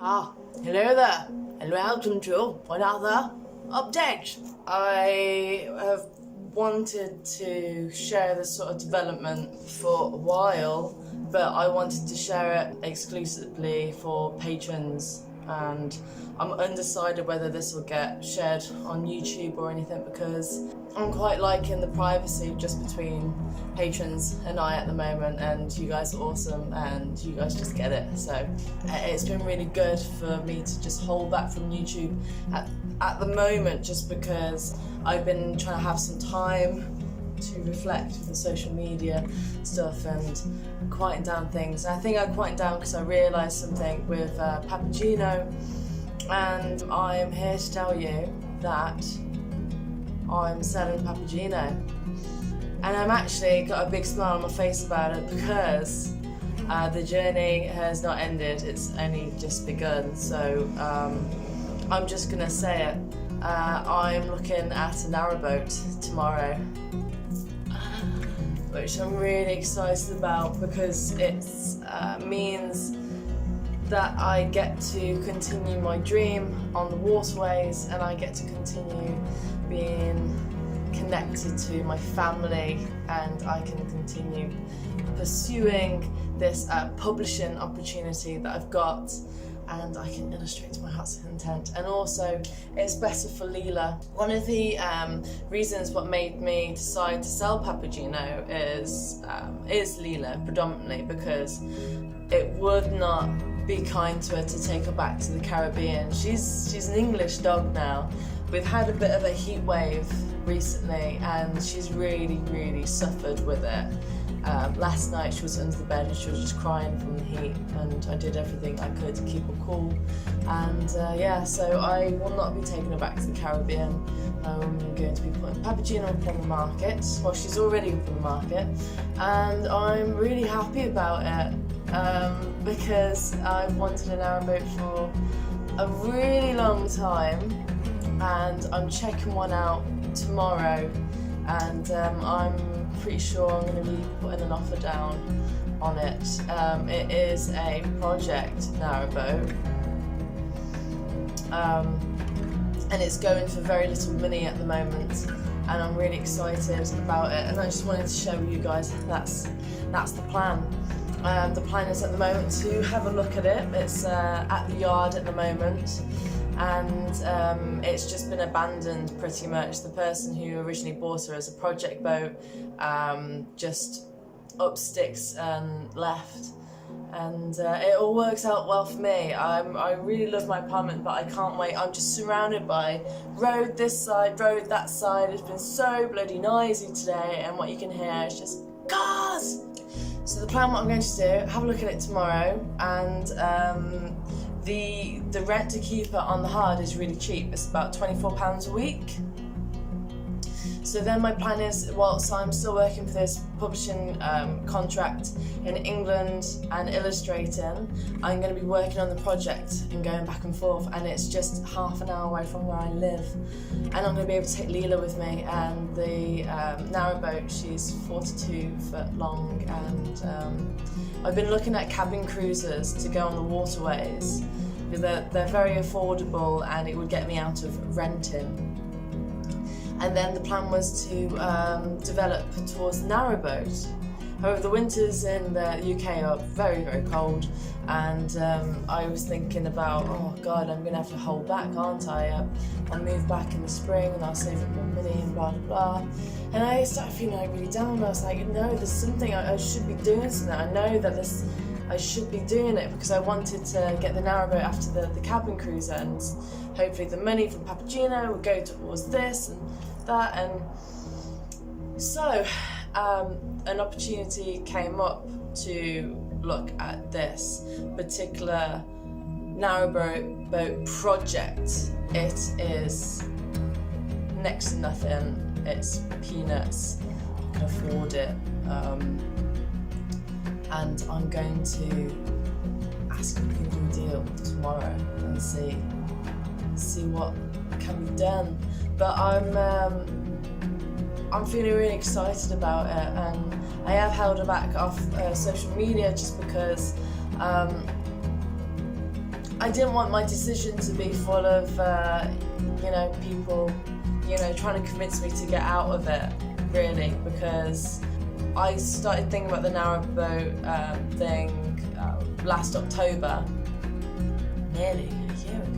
Hello there, and welcome to another update. I have wanted to share this sort of development for a while, but I wanted to share it exclusively for patrons, and I'm undecided whether this will get shared on YouTube or anything, because I'm quite liking the privacy just between patrons and I at the moment, and you guys are awesome and you guys just get it. So it's been really good for me to just hold back from YouTube at the moment, just because I've been trying to have some time to reflect with the social media stuff and quieten down things. And I think I quietened down because I realised something with Papageno, and I'm here to tell you that I'm selling Papageno, and I'm actually got a big smile on my face about it, because the journey has not ended, it's only just begun. So I'm just gonna say it, I'm looking at a narrowboat tomorrow, which I'm really excited about, because it means that I get to continue my dream on the waterways, and I get to continue being connected to my family, and I can continue pursuing this publishing opportunity that I've got, and I can illustrate to my heart's content. And also, it's better for Leela. One of the reasons what made me decide to sell Papageno is Leela, predominantly because it would not be kind to her to take her back to the Caribbean. She's an English dog now. We've had a bit of a heat wave recently, and she's really suffered with it. Last night she was under the bed and she was just crying from the heat, and I did everything I could to keep her cool. And so I will not be taking her back to the Caribbean. I'm going to be putting Papageno up on the market. Well, she's already up on the market, and I'm really happy about it, because I've wanted a narrowboat for a really long time, and I'm checking one out tomorrow, and I'm pretty sure I'm going to be putting an offer down on it. It is a project narrowboat, and it's going for very little money at the moment, and I'm really excited about it, and I just wanted to show you guys that's the plan. The plan is at the moment to have a look at it. It's at the yard at the moment, and it's just been abandoned pretty much. The person who originally bought her as a project boat just up sticks and left, and it all works out well for me. I really love my apartment, but I can't wait. I'm just surrounded by road this side, road that side. It's been so bloody noisy today, and what you can hear is just cars. So the plan, what I'm going to do, have a look at it tomorrow, and the rent to keep it on the hard is really cheap. It's about £24 a week. So then my plan is, whilst I'm still working for this publishing contract in England and illustrating, I'm going to be working on the project and going back and forth, and it's just half an hour away from where I live. And I'm going to be able to take Leela with me, and the narrowboat, she's 42 foot long, and I've been looking at cabin cruisers to go on the waterways. They're very affordable, and it would get me out of renting. And then the plan was to develop towards narrowboat. However, the winters in the UK are very cold, and I was thinking about, oh God, I'm going to have to hold back, aren't I? I'll move back in the spring and I'll save up more money and blah blah blah. And I started feeling like really down. I was like, no, there's something, I should be doing something. I know that I should be doing it, because I wanted to get the narrowboat after the cabin cruiser, and hopefully the money from Papageno would go towards this and that. And so an opportunity came up to look at this particular narrowboat project. It is next to nothing, it's peanuts, I can afford it, and I'm going to ask if we can do a deal tomorrow and see what can be done. But I'm feeling really excited about it, and I have held her back off social media just because I didn't want my decision to be full of, people, trying to convince me to get out of it, really, because I started thinking about the narrowboat thing last October, nearly a year ago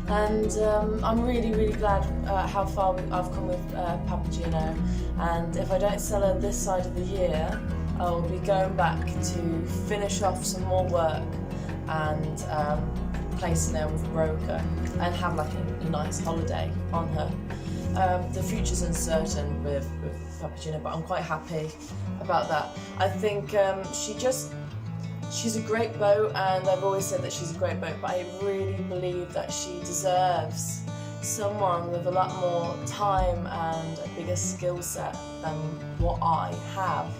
now, and I'm really, really glad how far I've come with Papageno, and if I don't sell her this side of the year, I'll be going back to finish off some more work and placing her with a broker and have like a nice holiday on her. The future's uncertain with Papageno, but I'm quite happy about that. I think she's a great boat, and I've always said that she's a great boat, but I really believe that she deserves someone with a lot more time and a bigger skill set than what I have.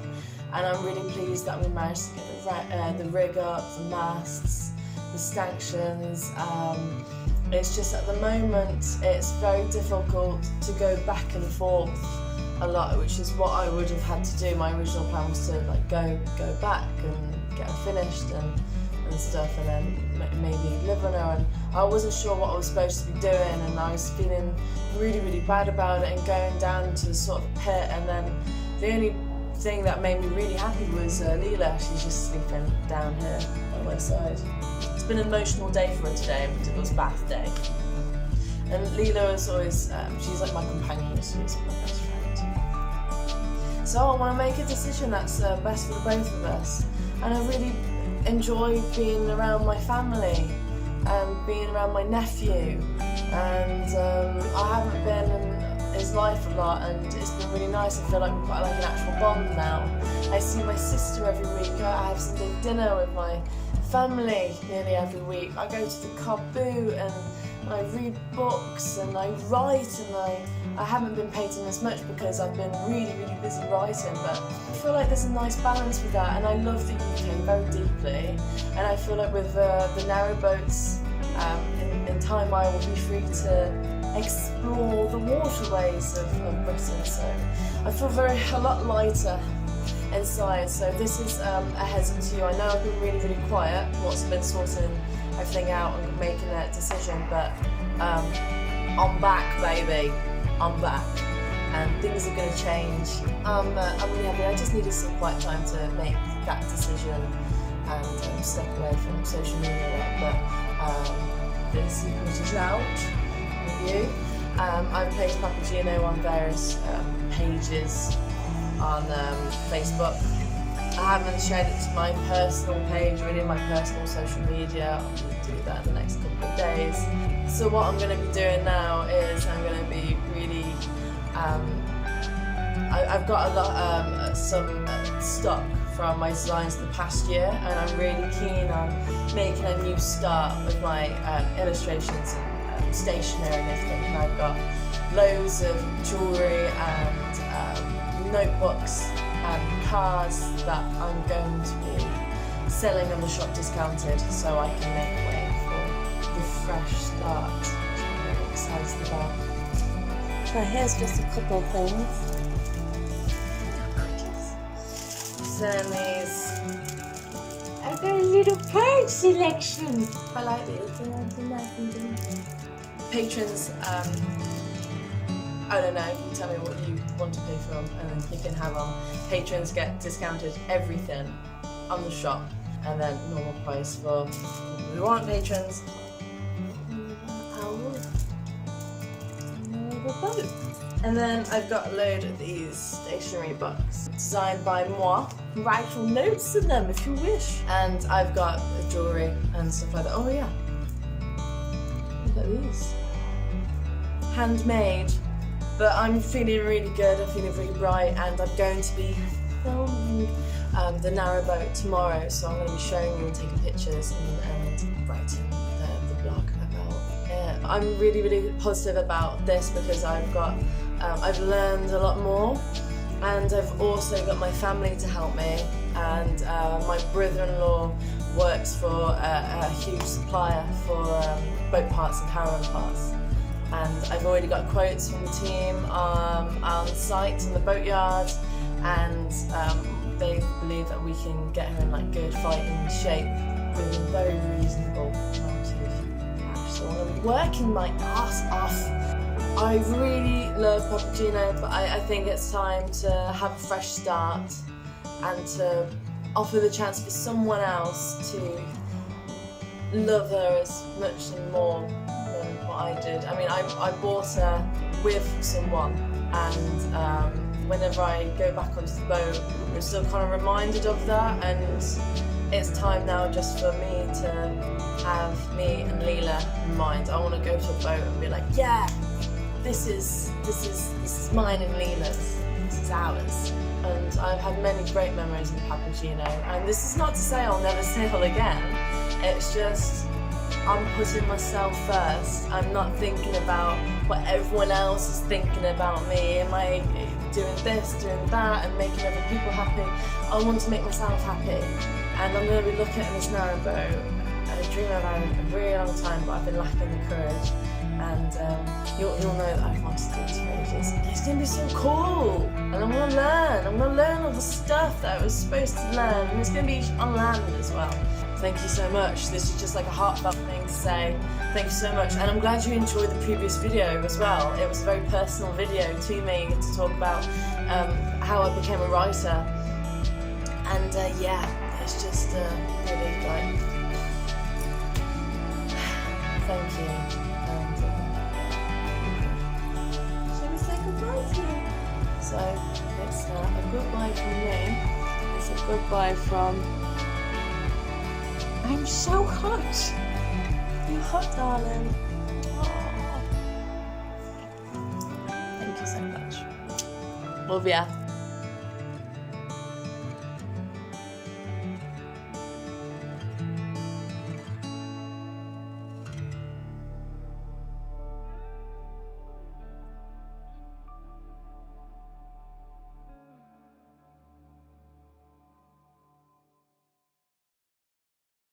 And I'm really pleased that we managed to get the rig up, the masts, the stanchions. It's just at the moment it's very difficult to go back and forth a lot, which is what I would have had to do. My original plan was to like go back and get her finished and stuff, and then maybe live on her. And I wasn't sure what I was supposed to be doing, and I was feeling really, really bad about it and going down into sort of a pit. And then the only thing that made me really happy was Leela. She's just sleeping down here on my side. It's been an emotional day for her today because it was bath day. And Leela is always, she's like my companion, she's my best friend. So I want to make a decision that's best for the both of us. And I really enjoy being around my family and being around my nephew. And I haven't been in his life a lot, and it's been really nice. I feel like we've got like an actual bond now. I see my sister every week. I have Sunday dinner with my family nearly every week. I go to the car boot and I read books and I write, and I haven't been painting as much because I've been really, really busy writing, but I feel like there's a nice balance with that, and I love the UK very deeply, and I feel like with the narrowboats in time I will be free to explore the waterways of Britain, so I feel a lot lighter inside. So this is a heads up to you. I know I've been really, really quiet whilst I've been sorting everything out and making that decision, but I'm back, baby. I'm back, and things are going to change. I'm really happy. I just needed some quiet time to make that decision and step away from social media, but the secret is out with you. I've placed Papageno on various pages on Facebook. I haven't shared it to my personal page or any of my personal social media. I'm going to do that in the next couple of days. So what I'm going to be doing now is I'm going to be really, I've got a lot, some stock from my designs the past year, and I'm really keen on making a new start with my illustrations and stationery and everything. And I've got loads of jewellery and notebooks and cards that I'm going to be selling on the shop discounted, so I can make way for the fresh start, which I'm very excited about. So here's just a couple of things. So these, I've got a little purge selection. I like these. Patrons, I don't know, you tell me what you want to pay for them and then you can have them. Patrons get discounted everything on the shop, and then normal price for people who aren't patrons. And then I've got a load of these stationery books designed by moi. Write your notes in them if you wish. And I've got jewellery and stuff like that. Oh yeah, look at these. Handmade. But I'm feeling really good, I'm feeling really bright, and I'm going to be filming the narrowboat tomorrow, so I'm going to be showing you and taking pictures and writing the blog about it. I'm really, really positive about this because I've learned a lot more, and I've also got my family to help me, and my brother-in-law works for a huge supplier for boat parts and caravan parts. And I've already got quotes from the team on site in the boatyard, and they believe that we can get her in like good fighting shape with a very reasonable amount working my ass off. I really love Papageno, but I think it's time to have a fresh start and to offer the chance for someone else to love her as much and more than what I did. I mean, I bought her with someone, and whenever I go back onto the boat, I'm still kind of reminded of that, and it's time now just for me to have me and Leela in mind. I want to go to a boat and be like, yeah, this is mine and Leela's. This is ours. And I've had many great memories in Papageno. And this is not to say I'll never sail again. It's just I'm putting myself first. I'm not thinking about what everyone else is thinking about me. Am I doing this, doing that, and making other people happy? I want to make myself happy. And I'm going to be looking at this narrowboat. I dream about it a really long time, but I've been lacking the courage. And you'll know that I've wanted to do this for ages. It's going to be so cool, and I'm going to learn. I'm going to learn all the stuff that I was supposed to learn, and it's going to be on land as well. Thank you so much. This is just like a heartfelt thing to say. Thank you so much, and I'm glad you enjoyed the previous video as well. It was a very personal video to me to talk about how I became a writer, and yeah, it's just really like thank you. So it's a goodbye from me. It's a goodbye from. I'm so hot. You're hot, darling. Aww. Thank you so much. Love ya.